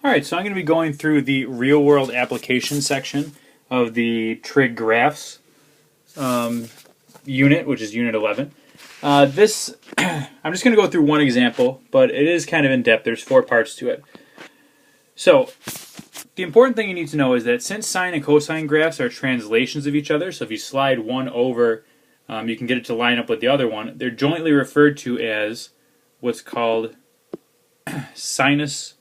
Alright, so I'm going to be going through the real world application section of the trig graphs unit, which is unit 11. I'm just going to go through one example, but it is kind of in depth. There's 4 parts to it. So the important thing you need to know is that since sine and cosine graphs are translations of each other, so if you slide one over, you can get it to line up with the other one, they're jointly referred to as what's called sinusoids.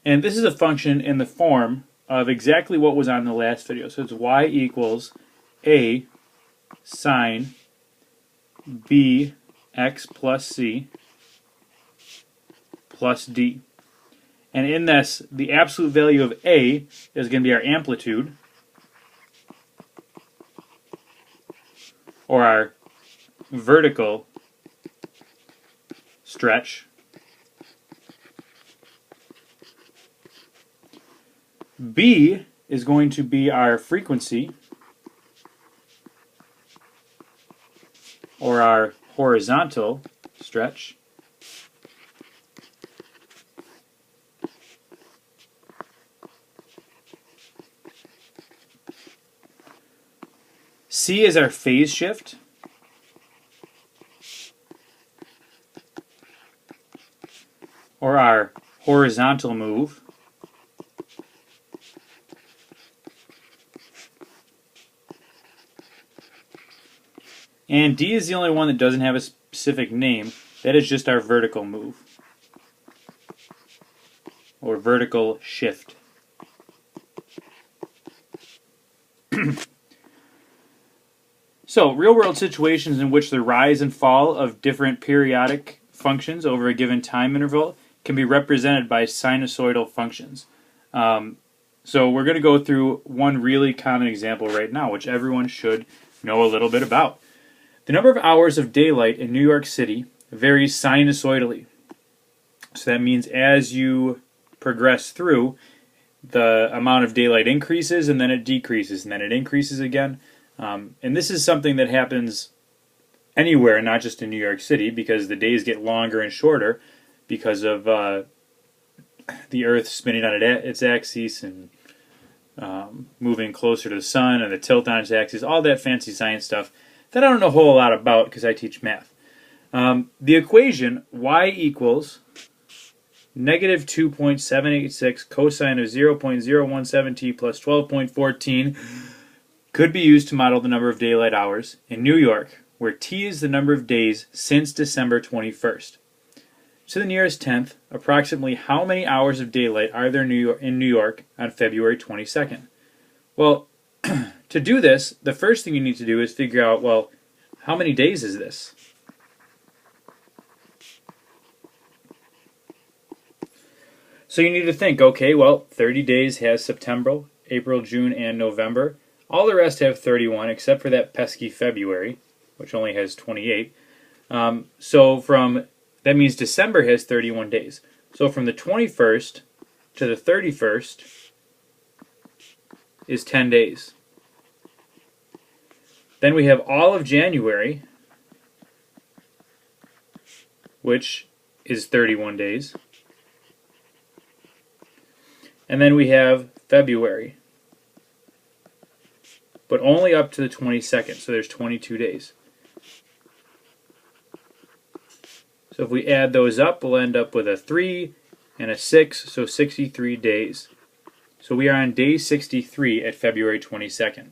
And this is a function in the form of exactly what was on the last video. So it's y equals a sine b x plus c plus d. And in this, the absolute value of a is going to be our amplitude, or our vertical stretch. B is going to be our frequency, or our horizontal stretch. C is our phase shift, or our horizontal move. And D is the only one that doesn't have a specific name. That is just our vertical move, or vertical shift. So, real-world situations in which the rise and fall of different periodic functions over a given time interval can be represented by sinusoidal functions. So we're going to go through one really common example right now, which everyone should know a little bit about. The number of hours of daylight in New York City varies sinusoidally. So that means as you progress through, the amount of daylight increases, and then it decreases, and then it increases again. And this is something that happens anywhere, not just in New York City, because the days get longer and shorter because of the Earth spinning on its axis and moving closer to the sun, and the tilt on its axis, all that fancy science stuff that I don't know a whole lot about because I teach math. The equation y equals negative 2.786 cosine of 0.017t plus 12.14 could be used to model the number of daylight hours in New York, where t is the number of days since December 21st. To the nearest tenth, approximately how many hours of daylight are there in New York on February 22nd? Well, to do this, the first thing you need to do is figure out, well, how many days is this? So you need to think, okay, well, 30 days has September, April, June, and November. All the rest have 31, except for that pesky February, which only has 28. That means December has 31 days. So from the 21st to the 31st is 10 days. Then we have all of January, which is 31 days. And then we have February, but only up to the 22nd, so there's 22 days. So if we add those up, we'll end up with a 3 and a 6, so 63 days. So we are on day 63 at February 22nd.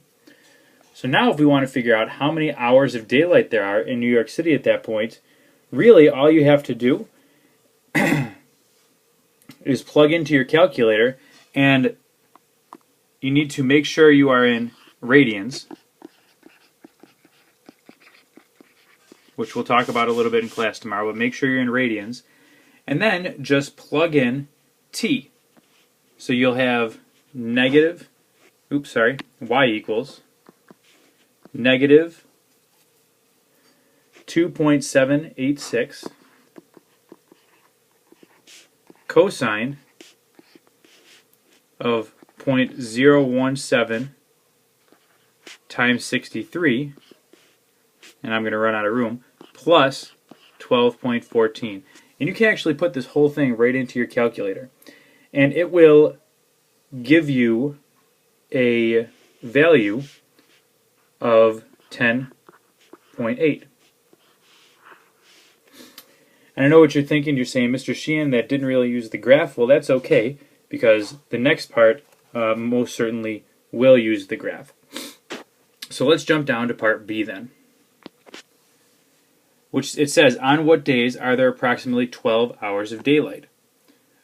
So now if we want to figure out how many hours of daylight there are in New York City at that point, really all you have to do is plug into your calculator, and you need to make sure you are in radians, which we'll talk about a little bit in class tomorrow, but make sure you're in radians. And then just plug in t. So you'll have y equals negative 2.786 cosine of 0.017 times 63 and I'm going to run out of room, plus 12.14. And you can actually put this whole thing right into your calculator. And it will give you a value of 10.8. And I know what you're thinking. You're saying, Mr. Sheehan, that didn't really use the graph. Well, that's okay, because the next part most certainly will use the graph. So let's jump down to part B then, which it says, on what days are there approximately 12 hours of daylight?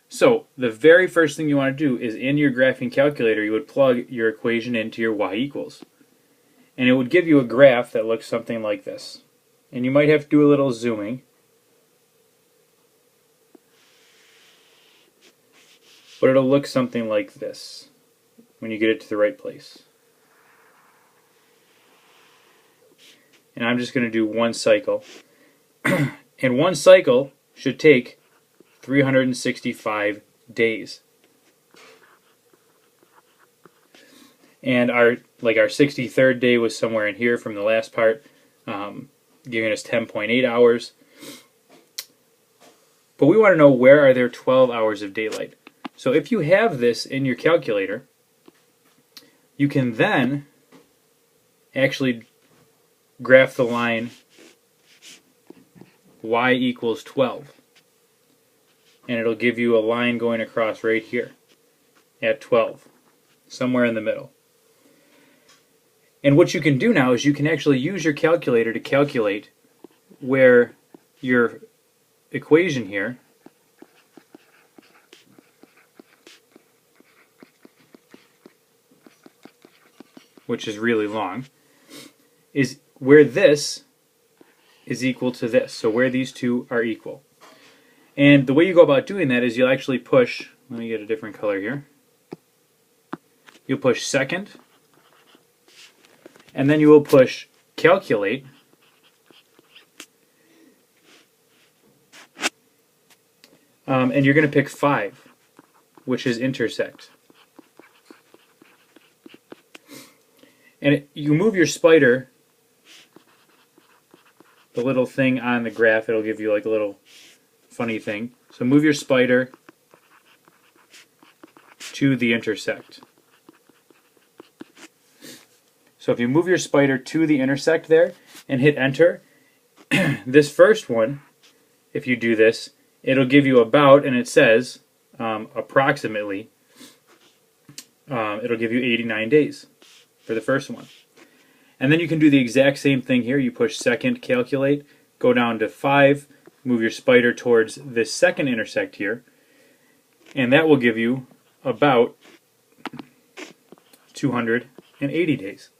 So the very first thing you want to do is, in your graphing calculator, you would plug your equation into your y equals. And it would give you a graph that looks something like this. And you might have to do a little zooming. But it'll look something like this when you get it to the right place. And I'm just going to do one cycle. And one cycle should take 365 days. And our 63rd day was somewhere in here from the last part, giving us 10.8 hours. But we want to know, where are there 12 hours of daylight? So if you have this in your calculator, you can then actually graph the line y equals 12. And it'll give you a line going across right here at 12, somewhere in the middle. And what you can do now is you can actually use your calculator to calculate where your equation here which is really long, is where this is equal to this. So where these two are equal. And the way you go about doing that is you'll actually push, let me get a different color here. You'll push second, and then you will push calculate, and you're going to pick 5, which is intersect. And you move your spider, the little thing on the graph, it'll give you like a little funny thing. So move your spider to the intersect. So if you move your spider to the intersect there and hit enter, this first one, if you do this, it'll give you about, and it says approximately, it'll give you 89 days for the first one. And then you can do the exact same thing here. You push second, calculate, go down to 5, move your spider towards this second intersect here, and that will give you about 280 days.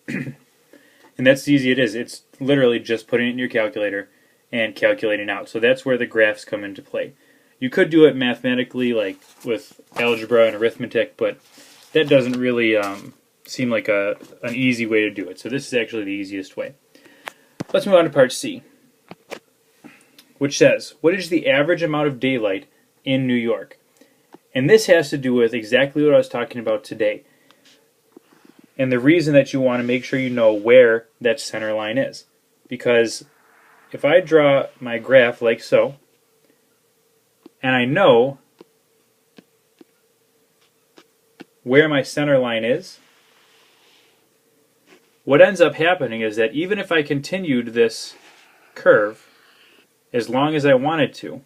And that's as easy it is. It's literally just putting it in your calculator and calculating out. So that's where the graphs come into play. You could do it mathematically, like with algebra and arithmetic, but that doesn't really seem like an easy way to do it. So this is actually the easiest way. Let's move on to part C, which says, what is the average amount of daylight in New York? And this has to do with exactly what I was talking about today. And the reason that you want to make sure you know where that center line is. Because if I draw my graph like so, and I know where my center line is, what ends up happening is that even if I continued this curve as long as I wanted to,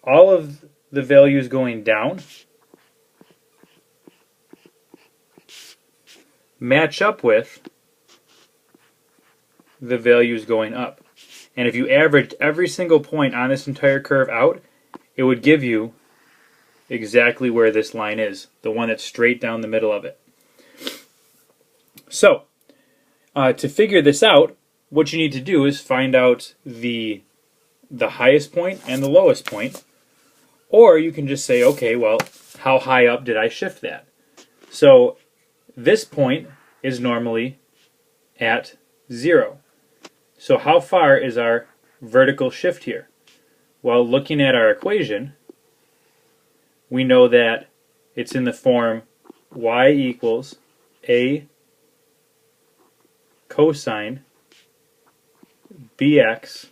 all of the values going down match up with the values going up. And if you averaged every single point on this entire curve out, it would give you exactly where this line is, the one that's straight down the middle of it. So, to figure this out, what you need to do is find out the highest point and the lowest point, or you can just say, okay, well, how high up did I shift that? So, this point is normally at 0. So how far is our vertical shift here? Well, looking at our equation, we know that it's in the form y equals a cosine bx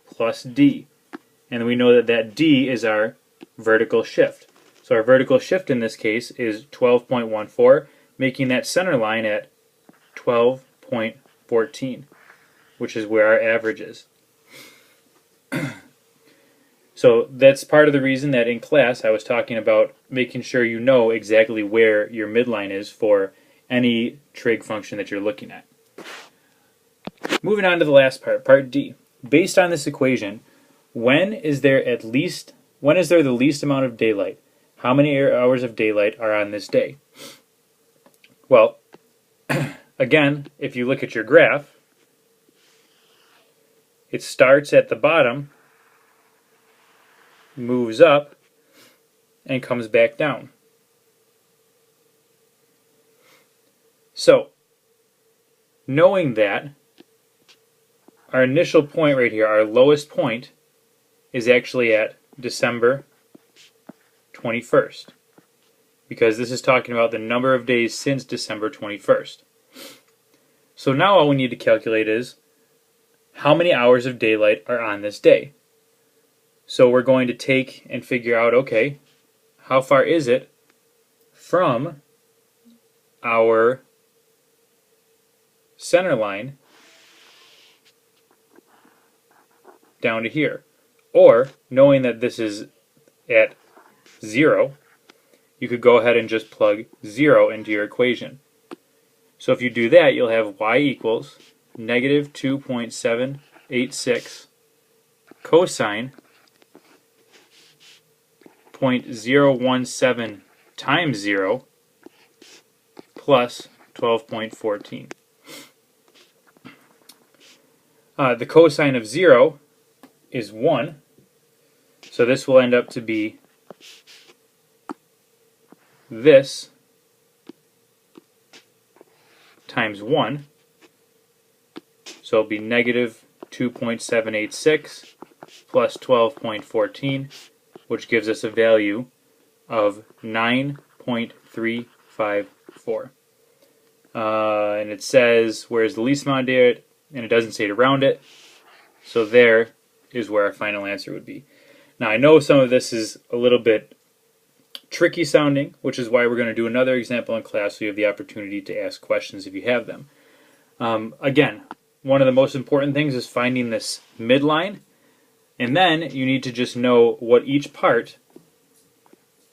plus d. And we know that that d is our vertical shift. So our vertical shift in this case is 12.14, making that center line at 12.14, which is where our average is. So that's part of the reason that in class I was talking about making sure you know exactly where your midline is for any trig function that you're looking at. Moving on to the last part, part D. Based on this equation, when is there the least amount of daylight? How many hours of daylight are on this day? Well, again, if you look at your graph, it starts at the bottom, moves up, and comes back down. So, knowing that, our initial point right here, our lowest point, is actually at December 21st, because this is talking about the number of days since December 21st. So now all we need to calculate is how many hours of daylight are on this day. So we're going to take and figure out, okay, how far is it from our center line down to here. Or, knowing that this is at 0, you could go ahead and just plug 0 into your equation. So if you do that, you'll have y equals negative 2.786 cosine 0.017 times 0 plus 12.14. The cosine of 0 is 1, so this will end up to be this times 1, so it'll be negative 2.786 plus 12.14, which gives us a value of 9.354. And it says, where's the least amount of daylight? And it doesn't say to round it, so there is where our final answer would be. Now I know some of this is a little bit tricky sounding, which is why we're going to do another example in class so you have the opportunity to ask questions if you have them. Again, one of the most important things is finding this midline, and then you need to just know what each part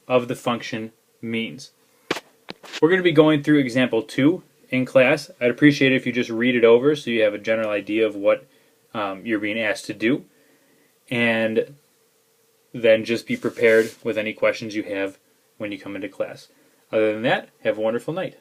of the function means. We're going to be going through example 2 in class. I'd appreciate it if you just read it over so you have a general idea of what you're being asked to do, and then just be prepared with any questions you have when you come into class. Other than that, have a wonderful night.